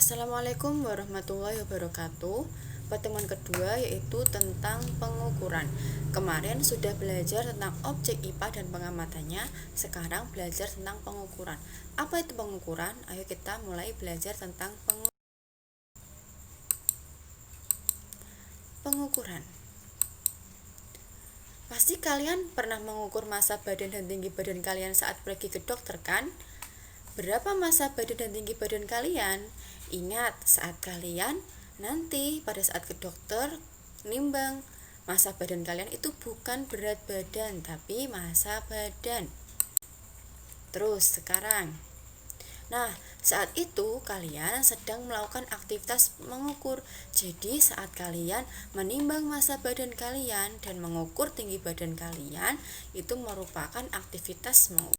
Assalamualaikum warahmatullahi wabarakatuh. Pertemuan kedua yaitu tentang pengukuran. Kemarin sudah belajar tentang objek IPA dan pengamatannya. Sekarang belajar tentang pengukuran. Apa itu pengukuran? Ayo kita mulai belajar tentang pengukuran. Pasti kalian pernah mengukur massa badan dan tinggi badan kalian saat pergi ke dokter, kan? Berapa massa badan dan tinggi badan kalian? Ingat, saat kalian nanti pada saat ke dokter nimbang massa badan kalian itu bukan berat badan tapi massa badan. Terus sekarang, nah saat itu kalian sedang melakukan aktivitas mengukur. Jadi saat kalian menimbang massa badan kalian dan mengukur tinggi badan kalian, itu merupakan aktivitas mengukur.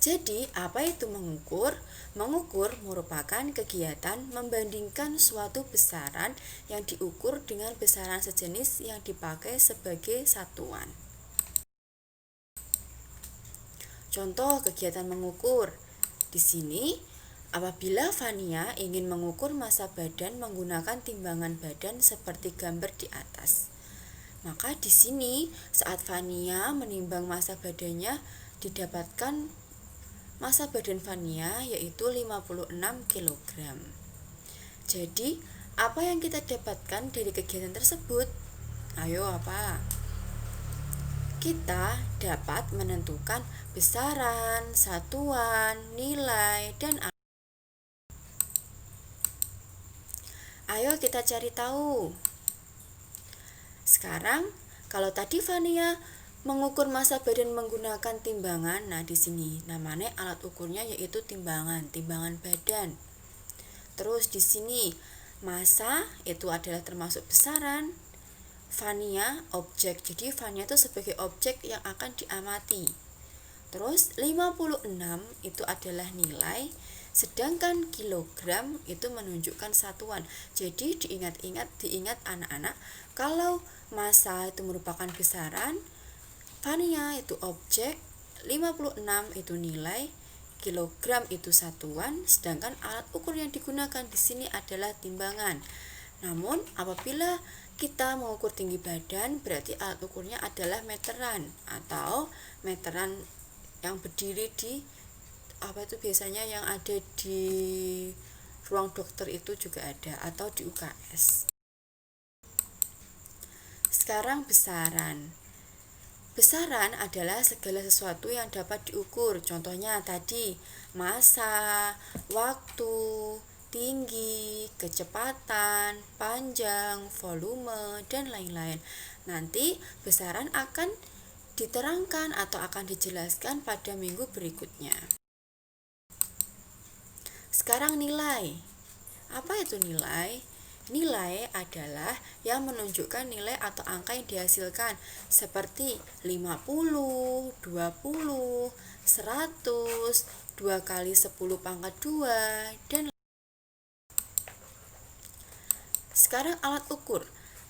Jadi, apa itu mengukur? Mengukur merupakan kegiatan membandingkan suatu besaran yang diukur dengan besaran sejenis yang dipakai sebagai satuan. Contoh kegiatan mengukur. Di sini, apabila Fania ingin mengukur massa badan menggunakan timbangan badan seperti gambar di atas. Maka di sini, saat Fania menimbang massa badannya, didapatkan massa badan Fania yaitu 56 kg. Jadi, apa yang kita dapatkan dari kegiatan tersebut? Ayo, apa? Kita dapat menentukan besaran, satuan, nilai, dan ayo kita cari tahu. Sekarang, kalau tadi Fania mengukur massa badan menggunakan timbangan. Nah, di sini namanya alat ukurnya yaitu timbangan badan. Terus di sini massa itu adalah termasuk besaran, Fania objek. Jadi Fania itu sebagai objek yang akan diamati. Terus 56 itu adalah nilai, sedangkan kilogram itu menunjukkan satuan. Jadi diingat anak-anak, kalau massa itu merupakan besaran, Fania itu objek, 56 itu nilai, kilogram itu satuan, sedangkan alat ukur yang digunakan di sini adalah timbangan. Namun, apabila kita mengukur tinggi badan, berarti alat ukurnya adalah meteran atau meteran yang berdiri di biasanya yang ada di ruang dokter itu juga ada atau di UKS. Sekarang besaran. Besaran adalah segala sesuatu yang dapat diukur. Contohnya tadi, massa, waktu, tinggi, kecepatan, panjang, volume, dan lain-lain. Nanti besaran akan diterangkan atau akan dijelaskan pada minggu berikutnya. Sekarang nilai. Apa itu nilai? Nilai adalah yang menunjukkan nilai atau angka yang dihasilkan seperti 50, 20, 100, 2 kali 10 pangkat 2, dan sekarang alat ukur.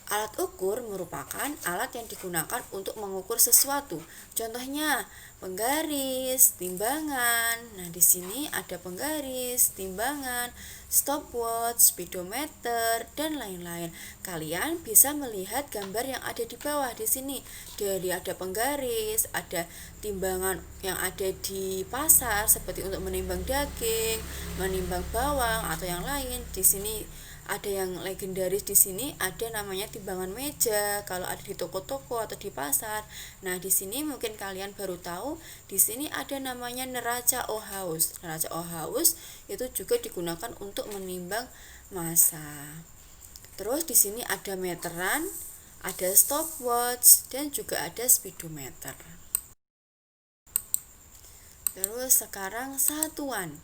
Alat ukur merupakan alat yang digunakan untuk mengukur sesuatu. Contohnya, penggaris, timbangan. Nah, di sini ada penggaris, timbangan, stopwatch, speedometer, dan lain-lain. Kalian bisa melihat gambar yang ada di bawah di sini. Dari ada penggaris, ada timbangan yang ada di pasar seperti untuk menimbang daging, menimbang bawang atau yang lain. Di sini ada yang legendaris, di sini ada namanya timbangan meja kalau ada di toko-toko atau di pasar. Nah, di sini mungkin kalian baru tahu, di sini ada namanya neraca Ohaus. Neraca Ohaus itu juga digunakan untuk menimbang massa. Terus di sini ada meteran, ada stopwatch, dan juga ada speedometer. Terus sekarang satuan.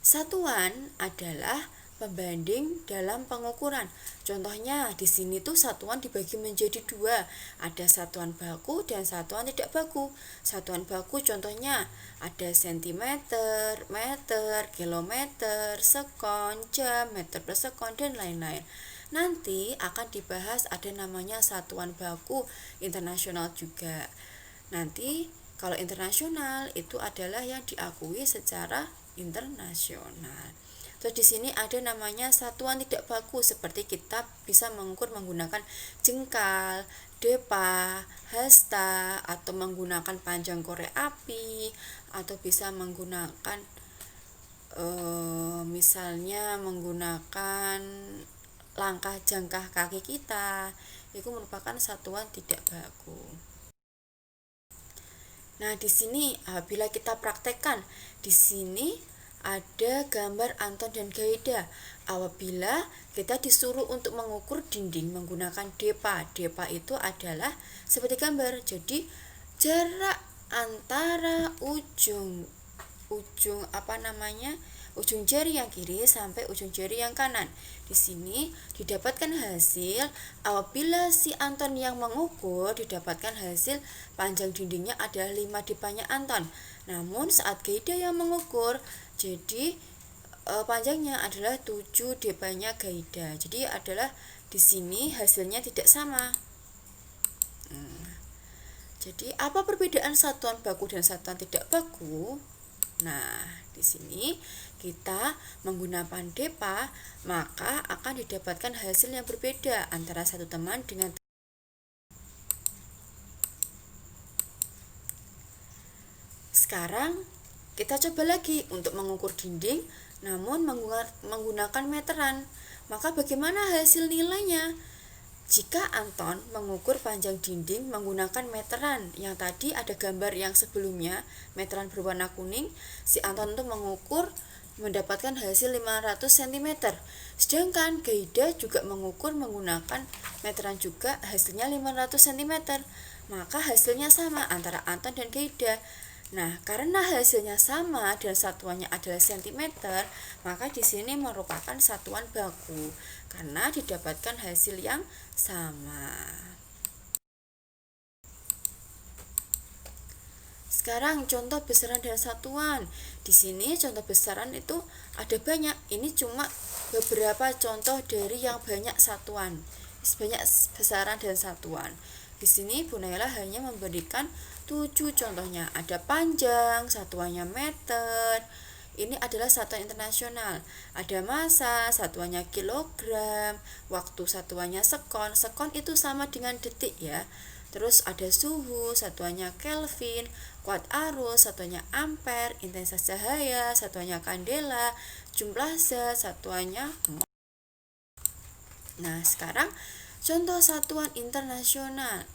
Satuan adalah pembanding dalam pengukuran. Contohnya di sini tuh satuan dibagi menjadi dua, ada satuan baku dan satuan tidak baku. Satuan baku contohnya ada sentimeter, meter, kilometer, sekon, jam, meter per sekon, dan lain-lain. Nanti akan dibahas ada namanya satuan baku internasional juga. Nanti kalau internasional itu adalah yang diakui secara internasional. Terus di sini ada namanya satuan tidak baku, seperti kita bisa mengukur menggunakan jengkal, depa, hasta, atau menggunakan panjang korek api, atau bisa menggunakan misalnya menggunakan langkah jangkah kaki kita. Itu merupakan satuan tidak baku. Nah, di sini bila kita praktekkan, di sini ada gambar Anton dan Gaida. Apabila kita disuruh untuk mengukur dinding menggunakan depa. Depa itu adalah seperti gambar. Jadi jarak antara ujung ujung jari yang kiri sampai ujung jari yang kanan. Di sini didapatkan hasil apabila si Anton yang mengukur didapatkan hasil panjang dindingnya adalah 5 depanya Anton. Namun saat Gaida yang mengukur, jadi panjangnya adalah 7 depanya Gaida. Jadi adalah di sini hasilnya tidak sama. Jadi apa perbedaan satuan baku dan satuan tidak baku? Nah, di sini kita menggunakan depa, maka akan didapatkan hasil yang berbeda antara satu teman dengan sekarang kita coba lagi untuk mengukur dinding namun menggunakan meteran. Maka bagaimana hasil nilainya? Jika Anton mengukur panjang dinding menggunakan meteran, yang tadi ada gambar yang sebelumnya, meteran berwarna kuning, si Anton itu mengukur mendapatkan hasil 500 cm. Sedangkan Gaida juga mengukur menggunakan meteran juga, hasilnya 500 cm. Maka hasilnya sama antara Anton dan Gaida. Nah, karena hasilnya sama dan satuannya adalah cm, maka di sini merupakan satuan baku karena didapatkan hasil yang sama. Sekarang contoh besaran dan satuan. Di sini contoh besaran itu ada banyak. Ini cuma beberapa contoh dari yang banyak satuan. Banyak besaran dan satuan. Di sini Bu Naila hanya memberikan 7 contohnya. Ada panjang, satuannya meter. Ini adalah satuan internasional. Ada massa, satuannya kilogram. Waktu satuannya sekon. Sekon itu sama dengan detik ya. Terus ada suhu, satuannya Kelvin. Kuat arus, satuannya ampere. Intensitas cahaya, satuannya kandela. Jumlah zat, satuannya mol. Nah, sekarang contoh satuan internasional.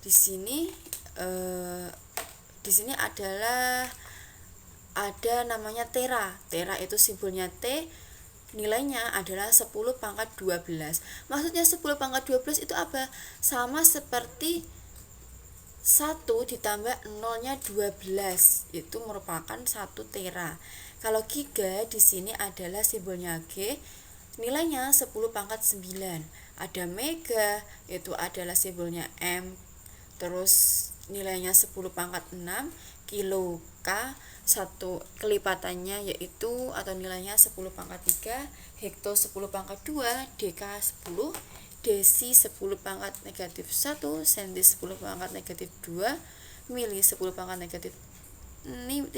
Di sini adalah ada namanya tera. Tera itu simbolnya T, nilainya adalah 10 pangkat 12. Maksudnya 10 pangkat 12 itu apa? Sama seperti 1 ditambah 0-nya 12. Itu merupakan 1 tera. Kalau giga di sini adalah simbolnya G, nilainya 10 pangkat 9. Ada mega, itu adalah simbolnya M. Terus nilainya 10 pangkat 6, kilo K, satu kelipatannya yaitu atau nilainya 10 pangkat 3, hekto 10 pangkat 2, dk 10, desi 10 pangkat negatif 1, senti 10 pangkat negatif 2, mili 10 pangkat negatif 3,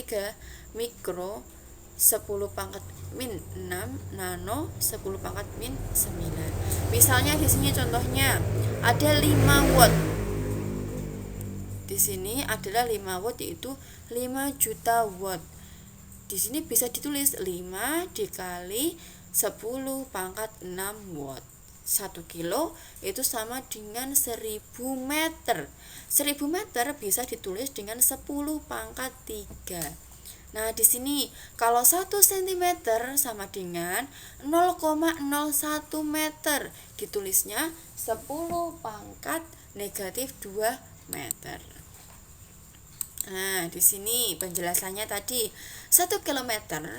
mikro 10 pangkat min 6, nano 10 pangkat min 9. Misalnya di sini contohnya ada 5 watt. Di sini adalah 5 watt yaitu 5 juta watt. Di sini bisa ditulis 5 dikali 10 pangkat 6 watt. 1 kilo itu sama dengan 1000 meter. 1000 meter bisa ditulis dengan 10 pangkat 3. Nah, di sini kalau 1 cm sama dengan 0,01 meter, ditulisnya 10 pangkat negatif 2 meter. Nah, di sini penjelasannya tadi 1 km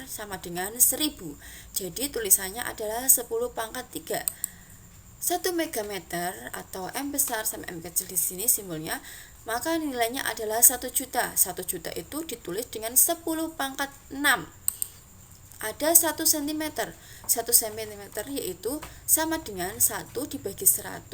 sama dengan 1000. Jadi tulisannya adalah 10 pangkat 3. 1 megameter atau M besar sama M kecil di sini simbolnya, maka nilainya adalah 1 juta. 1 juta itu ditulis dengan 10 pangkat 6. ada 1 cm. 1 cm yaitu sama dengan 1 dibagi 100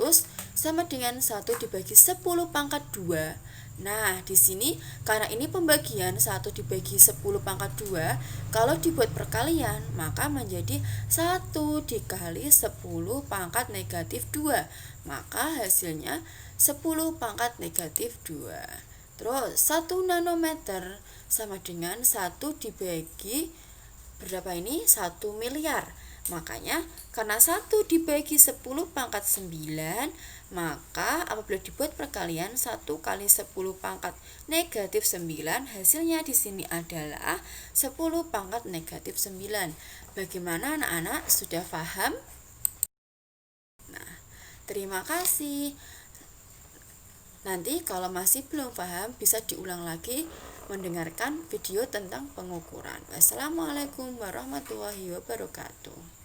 sama dengan 1 dibagi 10 pangkat 2. Nah, di sini karena ini pembagian 1 dibagi 10 pangkat 2, kalau dibuat perkalian maka menjadi 1 dikali 10 pangkat negatif 2. Maka hasilnya 10 pangkat negatif 2. Terus 1 nanometer sama dengan 1 dibagi berapa ini? 1 miliar. Makanya karena 1 dibagi 10 pangkat 9, maka apabila dibuat perkalian 1 kali 10 pangkat negatif 9, hasilnya di sini adalah 10 pangkat negatif 9. Bagaimana anak-anak, sudah paham? Nah, terima kasih. Nanti kalau masih belum paham bisa diulang lagi mendengarkan video tentang pengukuran. Wassalamualaikum warahmatullahi wabarakatuh.